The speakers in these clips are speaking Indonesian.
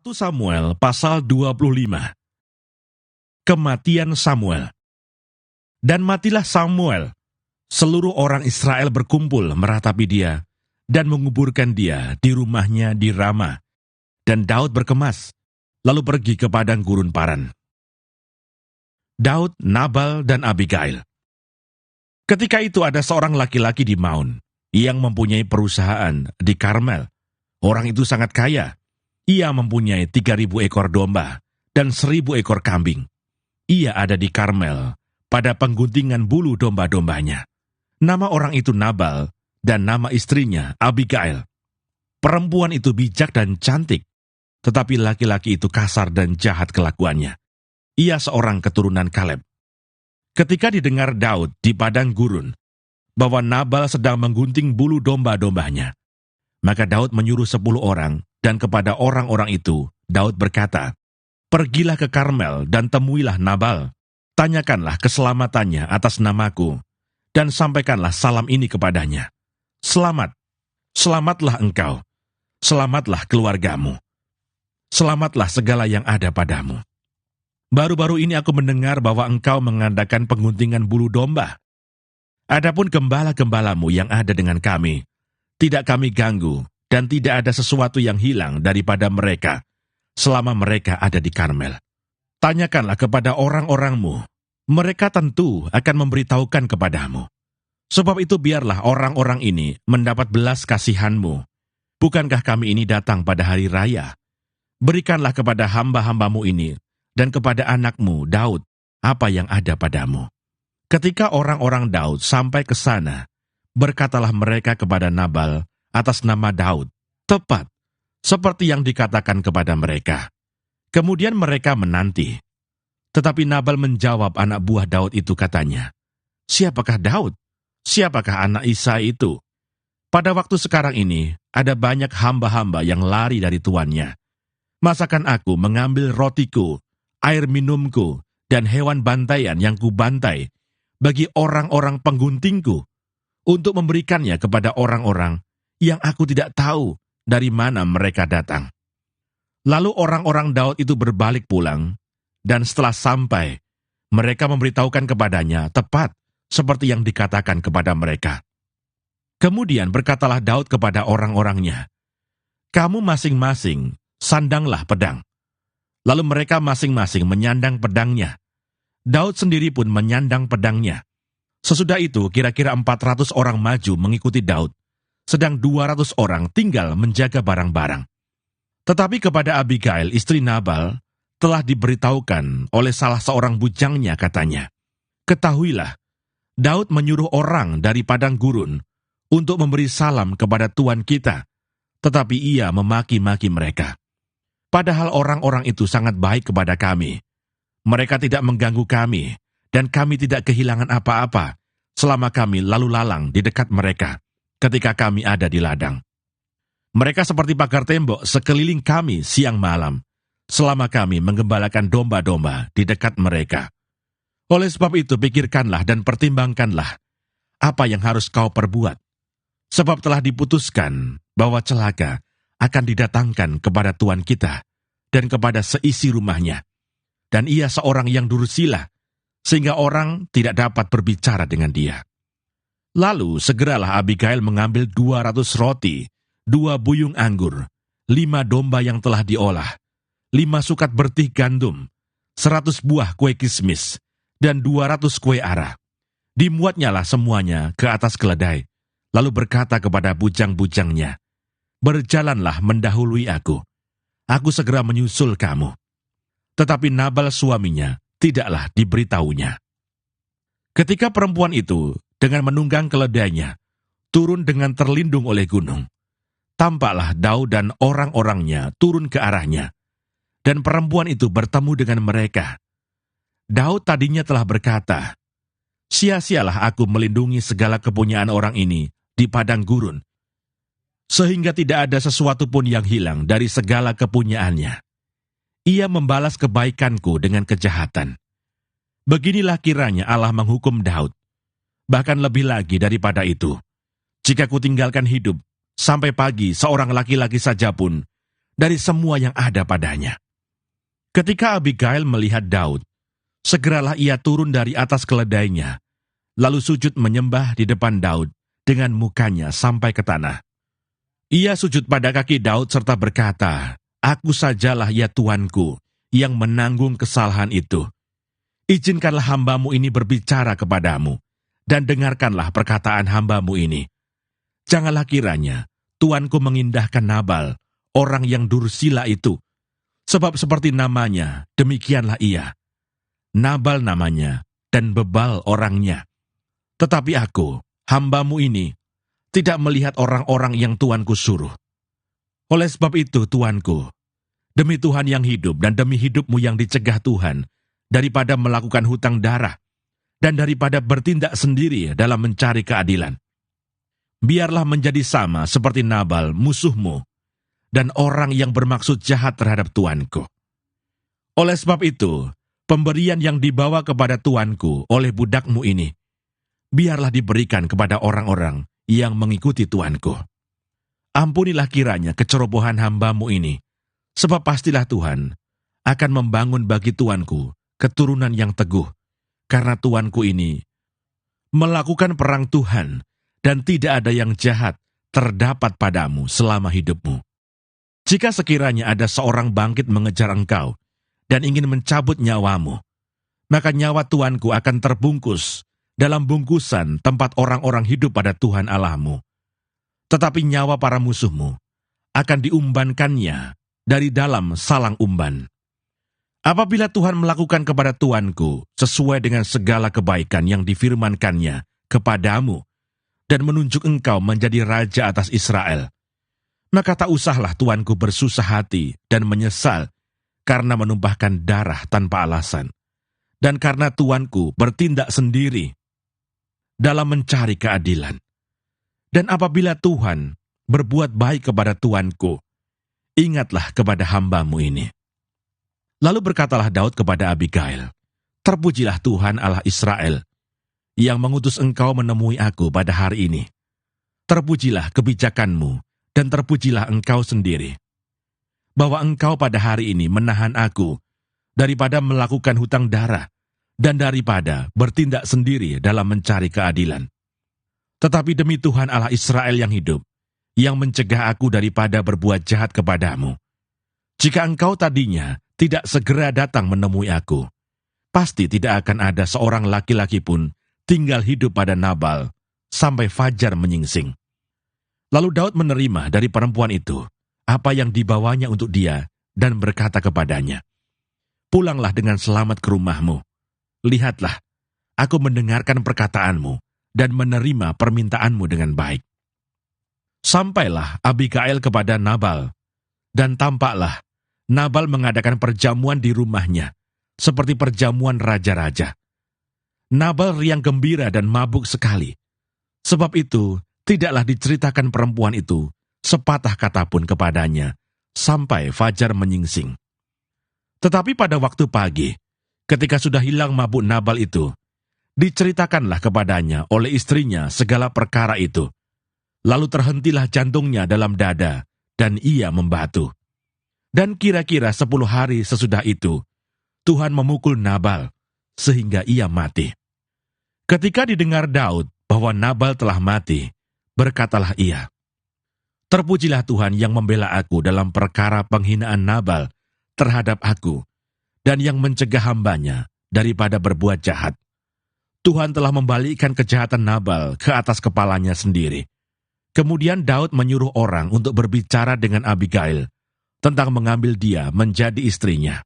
1 Samuel pasal 25. Kematian Samuel. Dan matilah Samuel. Seluruh orang Israel berkumpul meratapi dia dan menguburkan dia di rumahnya di Rama. Dan Daud berkemas, lalu pergi ke padang gurun Paran. Daud, Nabal, dan Abigail. Ketika itu ada seorang laki-laki di Maon yang mempunyai perusahaan di Karmel. Orang itu sangat kaya. Ia mempunyai 3.000 ekor domba dan 1.000 ekor kambing. Ia ada di Karmel pada pengguntingan bulu domba-dombanya. Nama orang itu Nabal dan nama istrinya Abigail. Perempuan itu bijak dan cantik, tetapi laki-laki itu kasar dan jahat kelakuannya. Ia seorang keturunan Kaleb. Ketika didengar Daud di padang gurun bahwa Nabal sedang menggunting bulu domba-dombanya, maka Daud menyuruh 10 orang, dan kepada orang-orang itu Daud berkata, "Pergilah ke Karmel dan temuilah Nabal. Tanyakanlah keselamatannya atas namaku, dan sampaikanlah salam ini kepadanya. Selamat, selamatlah engkau, selamatlah keluargamu, selamatlah segala yang ada padamu. Baru-baru ini aku mendengar bahwa engkau mengadakan pengguntingan bulu domba. Adapun gembala-gembalamu yang ada dengan kami, tidak kami ganggu, dan tidak ada sesuatu yang hilang daripada mereka selama mereka ada di Karmel. Tanyakanlah kepada orang-orangmu, mereka tentu akan memberitahukan kepadamu. Sebab itu biarlah orang-orang ini mendapat belas kasihanmu. Bukankah kami ini datang pada hari raya? Berikanlah kepada hamba-hambamu ini dan kepada anakmu Daud apa yang ada padamu." Ketika orang-orang Daud sampai ke sana, berkatalah mereka kepada Nabal atas nama Daud, tepat seperti yang dikatakan kepada mereka. Kemudian mereka menanti. Tetapi Nabal menjawab anak buah Daud itu, katanya, "Siapakah Daud? Siapakah anak Isai itu? Pada waktu sekarang ini, ada banyak hamba-hamba yang lari dari tuannya. Masakan aku mengambil rotiku, air minumku, dan hewan bantaian yang kubantai bagi orang-orang pengguntingku, untuk memberikannya kepada orang-orang yang aku tidak tahu dari mana mereka datang." Lalu orang-orang Daud itu berbalik pulang, dan setelah sampai, mereka memberitahukan kepadanya tepat seperti yang dikatakan kepada mereka. Kemudian berkatalah Daud kepada orang-orangnya, "Kamu masing-masing sandanglah pedang." Lalu mereka masing-masing menyandang pedangnya. Daud sendiri pun menyandang pedangnya. Sesudah itu kira-kira 400 orang maju mengikuti Daud, sedang 200 orang tinggal menjaga barang-barang. Tetapi kepada Abigail, istri Nabal, telah diberitahukan oleh salah seorang bujangnya, katanya, "Ketahuilah, Daud menyuruh orang dari padang gurun untuk memberi salam kepada tuan kita, tetapi ia memaki-maki mereka. Padahal orang-orang itu sangat baik kepada kami. Mereka tidak mengganggu kami, dan kami tidak kehilangan apa-apa selama kami lalu lalang di dekat mereka ketika kami ada di ladang. Mereka seperti pagar tembok sekeliling kami siang malam, selama kami menggembalakan domba-domba di dekat mereka. Oleh sebab itu pikirkanlah dan pertimbangkanlah apa yang harus kau perbuat. Sebab telah diputuskan bahwa celaka akan didatangkan kepada tuan kita dan kepada seisi rumahnya. Dan ia seorang yang dursila, sehingga orang tidak dapat berbicara dengan dia." Lalu segeralah Abigail mengambil 200 roti, 2 buyung anggur, 5 domba yang telah diolah, 5 sukat bertih gandum, 100 buah kue kismis, dan 200 kue ara. Dimuatnyalah semuanya ke atas keledai, lalu berkata kepada bujang-bujangnya, "Berjalanlah mendahului aku. Aku segera menyusul kamu." Tetapi Nabal suaminya tidaklah diberitahunya. Ketika perempuan itu dengan menunggang keledainya turun dengan terlindung oleh gunung, tampaklah Daud dan orang-orangnya turun ke arahnya, dan perempuan itu bertemu dengan mereka. Daud tadinya telah berkata, "Sia-sialah aku melindungi segala kepunyaan orang ini di padang gurun, sehingga tidak ada sesuatu pun yang hilang dari segala kepunyaannya. Ia membalas kebaikanku dengan kejahatan. Beginilah kiranya Allah menghukum Daud. Bahkan lebih lagi daripada itu, jika kutinggalkan hidup, sampai pagi seorang laki-laki saja pun dari semua yang ada padanya. Ketika Abigail melihat Daud, segeralah ia turun dari atas keledainya, lalu sujud menyembah di depan Daud dengan mukanya sampai ke tanah. Ia sujud pada kaki Daud serta berkata, "Aku sajalah ya Tuanku yang menanggung kesalahan itu. Izinkanlah hambamu ini berbicara kepadamu, dan dengarkanlah perkataan hambamu ini. Janganlah kiranya Tuanku mengindahkan Nabal, orang yang dursila itu, sebab seperti namanya, demikianlah ia. Nabal namanya, dan bebal orangnya. Tetapi aku, hambamu ini, tidak melihat orang-orang yang Tuanku suruh. Oleh sebab itu, Tuanku, demi Tuhan yang hidup dan demi hidupmu yang dicegah Tuhan, daripada melakukan hutang darah, dan daripada bertindak sendiri dalam mencari keadilan. Biarlah menjadi sama seperti Nabal, musuhmu, dan orang yang bermaksud jahat terhadap Tuanku. Oleh sebab itu, pemberian yang dibawa kepada Tuanku oleh budakmu ini, biarlah diberikan kepada orang-orang yang mengikuti Tuanku. Ampunilah kiranya kecerobohan hambamu ini, sebab pastilah Tuhan akan membangun bagi Tuanku keturunan yang teguh, karena Tuanku ini melakukan perang Tuhan, dan tidak ada yang jahat terdapat padamu selama hidupmu. Jika sekiranya ada seorang bangkit mengejar engkau, dan ingin mencabut nyawamu, maka nyawa Tuanku akan terbungkus dalam bungkusan tempat orang-orang hidup pada Tuhan Allahmu. Tetapi nyawa para musuhmu akan diumbankannya dari dalam salang umban. Apabila Tuhan melakukan kepada Tuanku sesuai dengan segala kebaikan yang difirmankannya kepadamu, dan menunjuk engkau menjadi raja atas Israel, maka tak usahlah Tuanku bersusah hati dan menyesal karena menumpahkan darah tanpa alasan, dan karena Tuanku bertindak sendiri dalam mencari keadilan. Dan apabila Tuhan berbuat baik kepada Tuanku, ingatlah kepada hambamu ini." Lalu berkatalah Daud kepada Abigail, "Terpujilah Tuhan Allah Israel, yang mengutus engkau menemui aku pada hari ini. Terpujilah kebijakanmu, dan terpujilah engkau sendiri, bahwa engkau pada hari ini menahan aku daripada melakukan hutang darah, dan daripada bertindak sendiri dalam mencari keadilan. Tetapi demi Tuhan Allah Israel yang hidup, yang mencegah aku daripada berbuat jahat kepadamu, jika engkau tadinya tidak segera datang menemui aku, pasti tidak akan ada seorang laki-laki pun tinggal hidup pada Nabal sampai fajar menyingsing." Lalu Daud menerima dari perempuan itu apa yang dibawanya untuk dia, dan berkata kepadanya, "Pulanglah dengan selamat ke rumahmu. Lihatlah, aku mendengarkan perkataanmu, dan menerima permintaanmu dengan baik." Sampailah Abigail kepada Nabal, dan tampaklah Nabal mengadakan perjamuan di rumahnya, seperti perjamuan raja-raja. Nabal riang gembira dan mabuk sekali. Sebab itu, tidaklah diceritakan perempuan itu sepatah kata pun kepadanya, sampai fajar menyingsing. Tetapi pada waktu pagi, ketika sudah hilang mabuk Nabal itu, diceritakanlah kepadanya oleh istrinya segala perkara itu. Lalu terhentilah jantungnya dalam dada, dan ia membatu. Dan kira-kira 10 hari sesudah itu, Tuhan memukul Nabal, sehingga ia mati. Ketika didengar Daud bahwa Nabal telah mati, berkatalah ia, "Terpujilah Tuhan yang membela aku dalam perkara penghinaan Nabal terhadap aku, dan yang mencegah hambanya daripada berbuat jahat. Tuhan telah membalikkan kejahatan Nabal ke atas kepalanya sendiri." Kemudian Daud menyuruh orang untuk berbicara dengan Abigail tentang mengambil dia menjadi istrinya.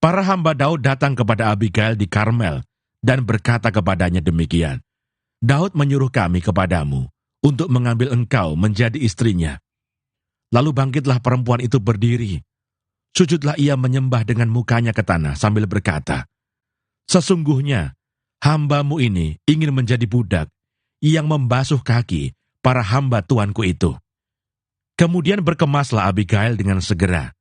Para hamba Daud datang kepada Abigail di Karmel dan berkata kepadanya demikian, "Daud menyuruh kami kepadamu untuk mengambil engkau menjadi istrinya." Lalu bangkitlah perempuan itu berdiri. Sujudlah ia menyembah dengan mukanya ke tanah sambil berkata, "Sesungguhnya hambamu ini ingin menjadi budak yang membasuh kaki para hamba tuanku itu." Kemudian berkemaslah Abigail dengan segera.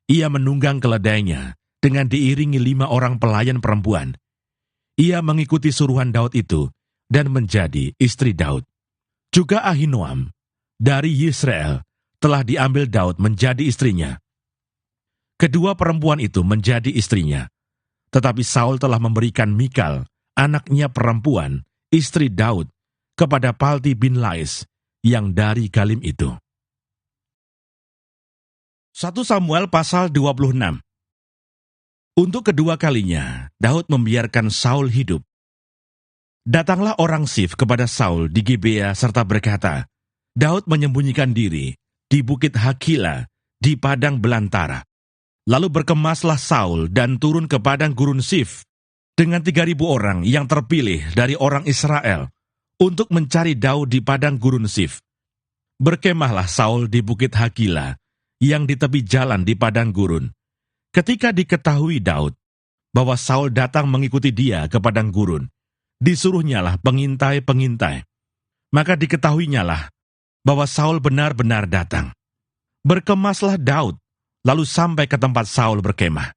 Ia menunggang keledainya dengan diiringi 5 orang pelayan perempuan. Ia mengikuti suruhan Daud itu dan menjadi istri Daud. Juga Ahinoam dari Yisrael telah diambil Daud menjadi istrinya. Kedua perempuan itu menjadi istrinya, tetapi Saul telah memberikan Mikal, anaknya perempuan, istri Daud, kepada Palti bin Lais, yang dari Galim itu. 1 Samuel pasal 26. Untuk kedua kalinya, Daud membiarkan Saul hidup. Datanglah orang Sif kepada Saul di Gibea serta berkata, Daud menyembunyikan diri di bukit Hakila, di padang belantara. Lalu berkemaslah Saul dan turun ke padang gurun Sif dengan 3.000 orang yang terpilih dari orang Israel untuk mencari Daud di padang gurun Sif. Berkemahlah Saul di bukit Hakila yang di tepi jalan di padang gurun. Ketika diketahui Daud bahwa Saul datang mengikuti dia ke padang gurun, disuruhnyalah pengintai-pengintai. Maka diketahuinyalah bahwa Saul benar-benar datang. Berkemaslah Daud, lalu sampai ke tempat Saul berkemah.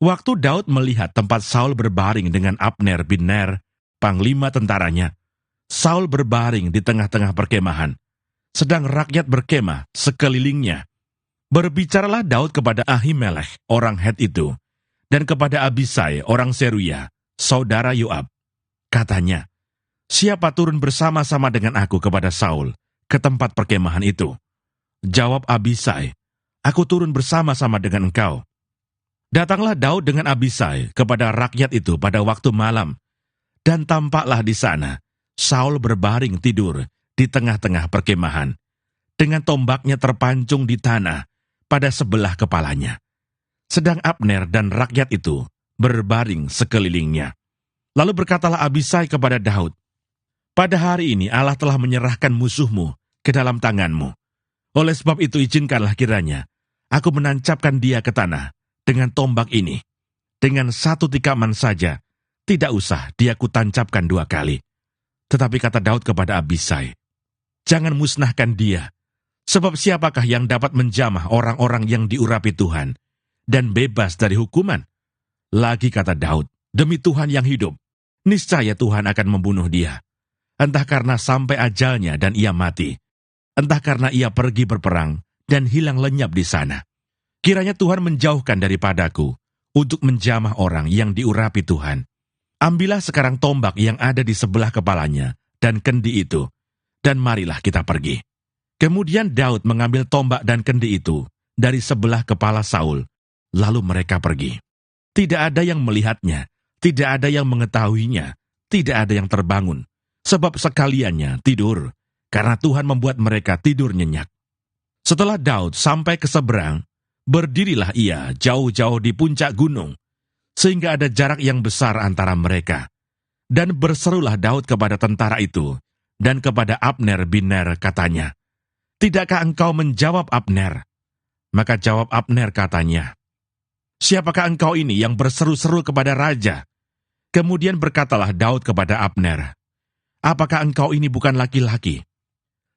Waktu Daud melihat tempat Saul berbaring dengan Abner bin Ner, panglima tentaranya, Saul berbaring di tengah-tengah perkemahan, sedang rakyat berkemah sekelilingnya. Berbicaralah Daud kepada Ahimelech, orang Het itu, dan kepada Abisai, orang Seruya, saudara Yoab. Katanya, siapa turun bersama-sama dengan aku kepada Saul ke tempat perkemahan itu? Jawab Abisai, aku turun bersama-sama dengan engkau. Datanglah Daud dengan Abisai kepada rakyat itu pada waktu malam, dan tampaklah di sana Saul berbaring tidur di tengah-tengah perkemahan, dengan tombaknya terpancung di tanah pada sebelah kepalanya. Sedang Abner dan rakyat itu berbaring sekelilingnya. Lalu berkatalah Abisai kepada Daud, pada hari ini Allah telah menyerahkan musuhmu ke dalam tanganmu. Oleh sebab itu izinkanlah kiranya aku menancapkan dia ke tanah dengan tombak ini. Dengan satu tikaman saja, tidak usah dia kutancapkan 2 kali. Tetapi kata Daud kepada Abisai, jangan musnahkan dia, sebab siapakah yang dapat menjamah orang-orang yang diurapi Tuhan dan bebas dari hukuman? Lagi kata Daud, demi Tuhan yang hidup, niscaya Tuhan akan membunuh dia. Entah karena sampai ajalnya dan ia mati, entah karena ia pergi berperang dan hilang lenyap di sana. Kiranya Tuhan menjauhkan daripadaku untuk menjamah orang yang diurapi Tuhan. Ambillah sekarang tombak yang ada di sebelah kepalanya dan kendi itu, dan marilah kita pergi. Kemudian Daud mengambil tombak dan kendi itu dari sebelah kepala Saul, lalu mereka pergi. Tidak ada yang melihatnya, tidak ada yang mengetahuinya, tidak ada yang terbangun, sebab sekaliannya tidur, karena Tuhan membuat mereka tidur nyenyak. Setelah Daud sampai ke seberang, berdirilah ia jauh-jauh di puncak gunung, sehingga ada jarak yang besar antara mereka. Dan berserulah Daud kepada tentara itu, dan kepada Abner bin Ner katanya, tidakkah engkau menjawab Abner? Maka jawab Abner katanya, siapakah engkau ini yang berseru-seru kepada raja? Kemudian berkatalah Daud kepada Abner, apakah engkau ini bukan laki-laki?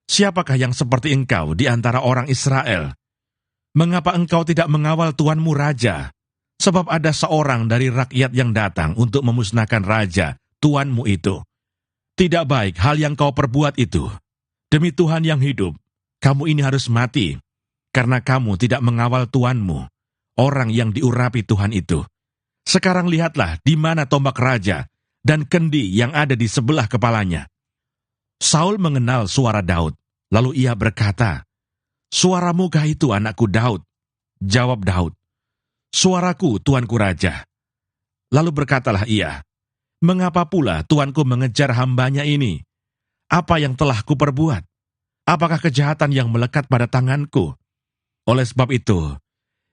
Siapakah yang seperti engkau di antara orang Israel? Mengapa engkau tidak mengawal tuanmu raja? Sebab ada seorang dari rakyat yang datang untuk memusnahkan raja, tuanmu itu. Tidak baik hal yang kau perbuat itu. Demi Tuhan yang hidup, kamu ini harus mati, karena kamu tidak mengawal tuanmu, orang yang diurapi Tuhan itu. Sekarang lihatlah di mana tombak raja dan kendi yang ada di sebelah kepalanya. Saul mengenal suara Daud, lalu ia berkata, suaramu kah itu anakku Daud? Jawab Daud, suaraku tuanku raja. Lalu berkatalah ia, mengapa pula tuanku mengejar hambanya ini? Apa yang telah kuperbuat? Apakah kejahatan yang melekat pada tanganku? Oleh sebab itu,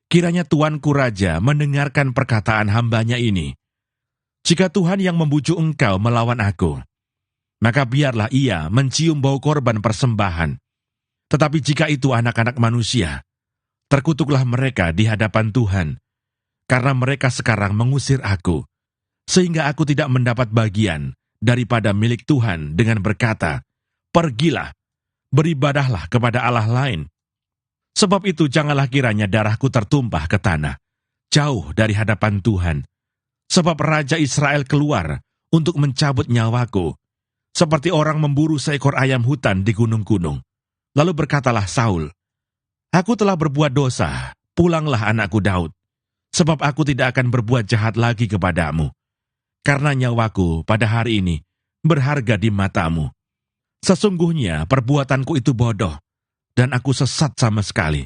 kiranya tuanku raja mendengarkan perkataan hambanya ini. Jika Tuhan yang membujuk engkau melawan aku, maka biarlah ia mencium bau korban persembahan. Tetapi jika itu anak-anak manusia, terkutuklah mereka di hadapan Tuhan, karena mereka sekarang mengusir aku, sehingga aku tidak mendapat bagian daripada milik Tuhan dengan berkata, pergilah, beribadahlah kepada Allah lain. Sebab itu janganlah kiranya darahku tertumpah ke tanah, jauh dari hadapan Tuhan. Sebab Raja Israel keluar untuk mencabut nyawaku, seperti orang memburu seekor ayam hutan di gunung-gunung. Lalu berkatalah Saul, Aku telah berbuat dosa, pulanglah anakku Daud, sebab aku tidak akan berbuat jahat lagi kepadamu. Karena nyawaku pada hari ini berharga di matamu. Sesungguhnya perbuatanku itu bodoh, dan aku sesat sama sekali.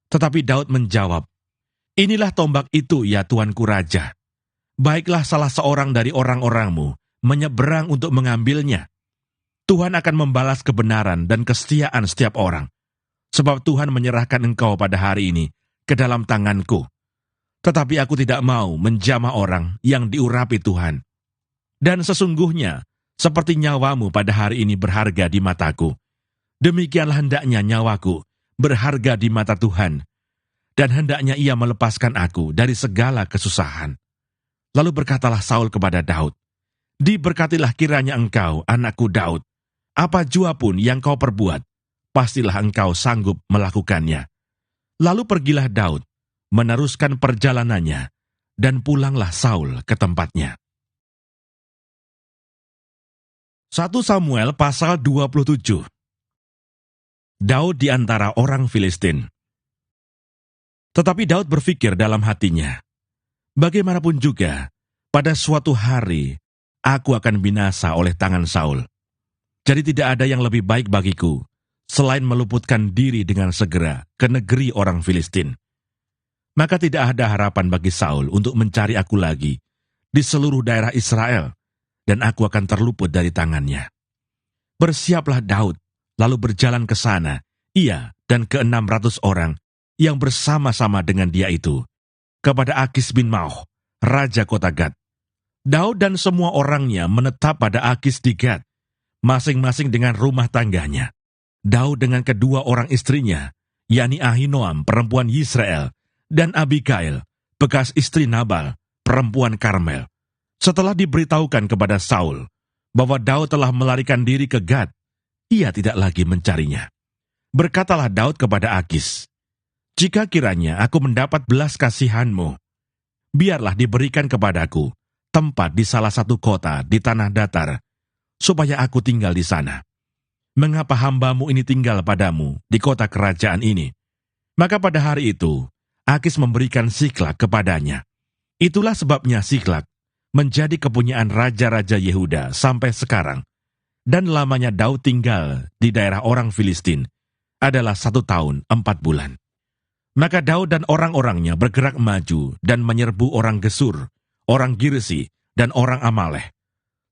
Tetapi Daud menjawab, inilah tombak itu ya tuanku raja. Baiklah salah seorang dari orang-orangmu menyeberang untuk mengambilnya. Tuhan akan membalas kebenaran dan kesetiaan setiap orang. Sebab Tuhan menyerahkan engkau pada hari ini ke dalam tanganku. Tetapi aku tidak mau menjamah orang yang diurapi Tuhan. Dan sesungguhnya, seperti nyawamu pada hari ini berharga di mataku, demikianlah hendaknya nyawaku berharga di mata Tuhan, dan hendaknya ia melepaskan aku dari segala kesusahan. Lalu berkatalah Saul kepada Daud, diberkatilah kiranya engkau, anakku Daud. Apa jua pun yang kau perbuat, pastilah engkau sanggup melakukannya. Lalu pergilah Daud, meneruskan perjalanannya, dan pulanglah Saul ke tempatnya. 1 Samuel pasal 27. Daud di antara orang Filistin. Tetapi Daud berpikir dalam hatinya, bagaimanapun juga, pada suatu hari, aku akan binasa oleh tangan Saul. Jadi tidak ada yang lebih baik bagiku, selain meluputkan diri dengan segera ke negeri orang Filistin. Maka tidak ada harapan bagi Saul untuk mencari aku lagi di seluruh daerah Israel, dan aku akan terluput dari tangannya. Bersiaplah Daud, lalu berjalan ke sana, ia dan ke-600 orang yang bersama-sama dengan dia itu, kepada Akis bin Mauch, raja kota Gad. Daud dan semua orangnya menetap pada Akis di Gad, masing-masing dengan rumah tangganya. Daud dengan kedua orang istrinya, yakni Ahinoam perempuan Yisrael, dan Abigail, bekas istri Nabal, perempuan Karmel. Setelah diberitahukan kepada Saul bahwa Daud telah melarikan diri ke Gad, ia tidak lagi mencarinya. Berkatalah Daud kepada Akis, jika kiranya aku mendapat belas kasihanmu, biarlah diberikan kepadaku tempat di salah satu kota di tanah datar, supaya aku tinggal di sana. Mengapa hambamu ini tinggal padamu di kota kerajaan ini? Maka pada hari itu, Akis memberikan Siklak kepadanya. Itulah sebabnya Siklak menjadi kepunyaan raja-raja Yehuda sampai sekarang. Dan lamanya Daud tinggal di daerah orang Filistin adalah 1 tahun 4 bulan. Maka Daud dan orang-orangnya bergerak maju dan menyerbu orang Gesur, orang Girsi, dan orang Amalek.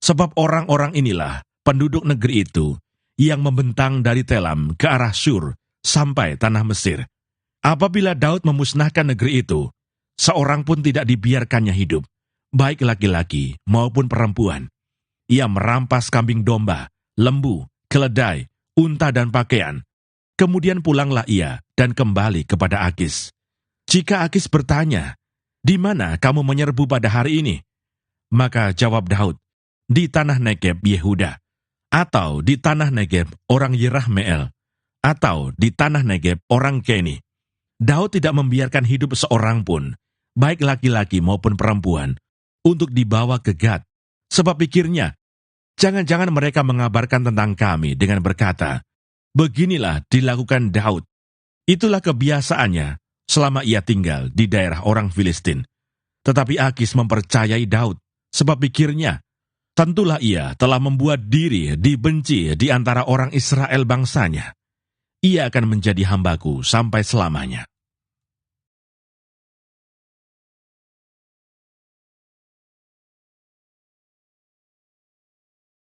Sebab orang-orang inilah penduduk negeri itu yang membentang dari Telam ke arah Syur sampai tanah Mesir. Apabila Daud memusnahkan negeri itu, seorang pun tidak dibiarkannya hidup, baik laki-laki maupun perempuan. Ia merampas kambing domba, lembu, keledai, unta dan pakaian. Kemudian pulanglah ia dan kembali kepada Akis. Jika Akis bertanya, di mana kamu menyerbu pada hari ini? Maka jawab Daud, di tanah Negeb Yehuda, atau di tanah Negeb orang Yerahmeel, atau di tanah Negeb orang Keni. Daud tidak membiarkan hidup seorang pun, baik laki-laki maupun perempuan, untuk dibawa ke Gad. Sebab pikirnya, jangan-jangan mereka mengabarkan tentang kami dengan berkata, beginilah dilakukan Daud. Itulah kebiasaannya selama ia tinggal di daerah orang Filistin. Tetapi Akis mempercayai Daud, sebab pikirnya, tentulah ia telah membuat diri dibenci di antara orang Israel bangsanya. Ia akan menjadi hambaku sampai selamanya.